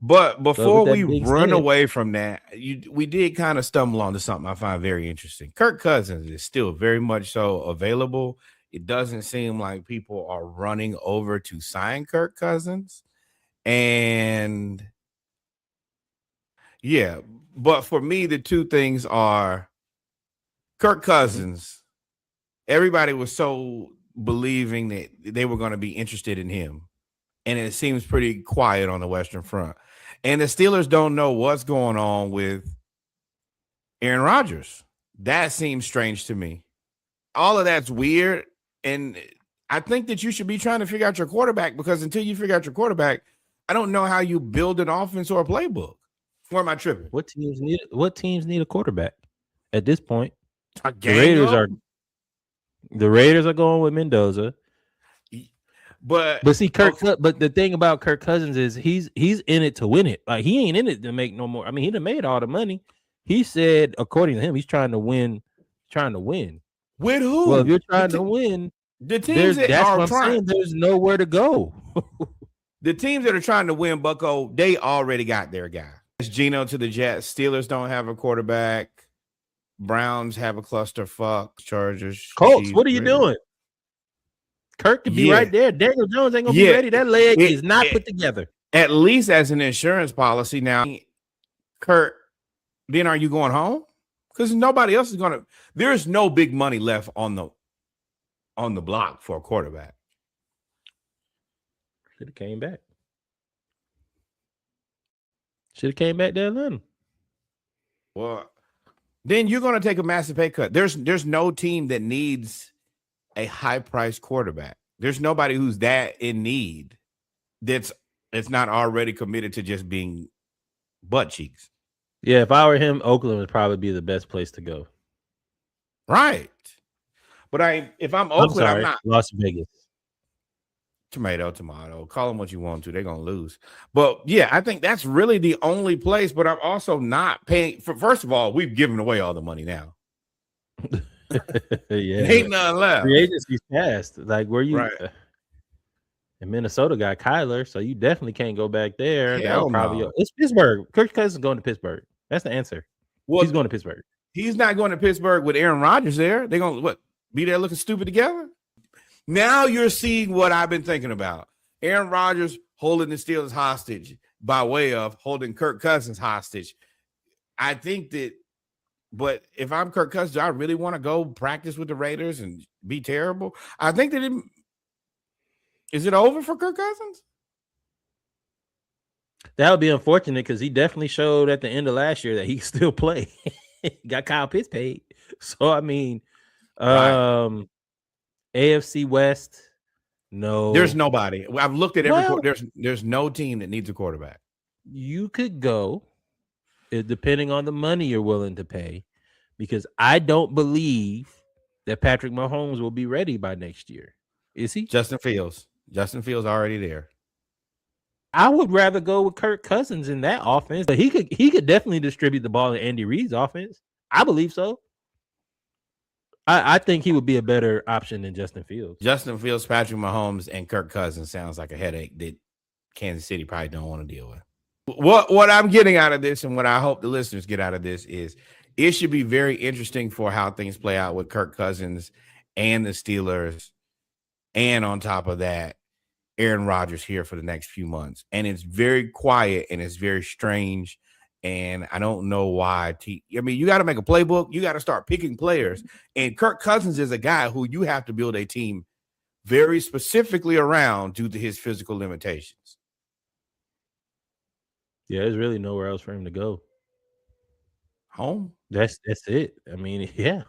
But So with before we that being run said, away from that, we did kind of stumble onto something I find very interesting. Kirk Cousins is still very much so available. It doesn't seem like people are running over to sign Kirk Cousins. And yeah, but for me, the two things are Kirk Cousins. Everybody was so believing that they were going to be interested in him. And it seems pretty quiet on the Western Front. And the Steelers don't know what's going on with Aaron Rodgers. That seems strange to me. All of that's weird. And I think that you should be trying to figure out your quarterback, because until you figure out your quarterback, I don't know how you build an offense or a playbook. Where am I tripping? what teams need a quarterback at this point? A The Raiders gang are going with Mendoza. But see, but the thing about Kirk Cousins is he's in it to win it. Like, he ain't in it to make no more. I mean, he done made all the money. He said, according to him, he's trying to win. With who? Well, if you're trying to win, the teams that that's are what I'm saying. There's nowhere to go. The teams that are trying to win, Bucko, they already got their guy. It's Geno to the Jets. Steelers don't have a quarterback. Browns have a clusterfuck. Chargers. Colts, Chiefs, what are you doing? Kirk could be right there. Daniel Jones ain't gonna be ready. That leg is not put together. At least as an insurance policy. Now, Kirk, then are you going home? Because nobody else is gonna. There's no big money left on the block for a quarterback. Should have came back. Should have came back to Atlanta. Well, then you're going to take a massive pay cut. There's no team that needs a high-priced quarterback. There's nobody who's that in need that's not already committed to just being butt cheeks. Yeah, if I were him, Oakland would probably be the best place to go. Right. But if I'm Oakland, I'm not. Las Vegas. Tomato. Call them what you want to. They're going to lose. But yeah, I think that's really the only place. But I'm also not paying for. First of all, we've given away all the money now. Yeah, ain't nothing left. Free agency's passed. Like, where you? Right. And Minnesota got Kyler, so you definitely can't go back there. Hell no. It's Pittsburgh. Kirk Cousins is going to Pittsburgh. That's the answer. Well, he's going to Pittsburgh. He's not going to Pittsburgh with Aaron Rodgers there. They're going to be there looking stupid together? Now you're seeing what I've been thinking about. Aaron Rodgers holding the Steelers hostage by way of holding Kirk Cousins hostage. I think that, but if I'm Kirk Cousins, do I really want to go practice with the Raiders and be terrible? I think that is it over for Kirk Cousins? That would be unfortunate because he definitely showed at the end of last year that he can still play. Got Kyle Pitts paid. So, I mean, AFC West, no. There's nobody. I've looked at there's no team that needs a quarterback. You could go, depending on the money you're willing to pay, because I don't believe that Patrick Mahomes will be ready by next year. Is he? Justin Fields already there. I would rather go with Kirk Cousins in that offense. But he could definitely distribute the ball in Andy Reid's offense. I believe so. I think he would be a better option than Justin Fields. Justin Fields, Patrick Mahomes, and Kirk Cousins sounds like a headache that Kansas City probably don't want to deal with. What I'm getting out of this, and what I hope the listeners get out of this, is it should be very interesting for how things play out with Kirk Cousins and the Steelers. And on top of that, Aaron Rodgers here for the next few months. And it's very quiet and it's very strange. And I don't know why. I mean, you got to make a playbook. You got to start picking players. And Kirk Cousins is a guy who you have to build a team very specifically around due to his physical limitations. Yeah, there's really nowhere else for him to go. Home. That's it. I mean, yeah.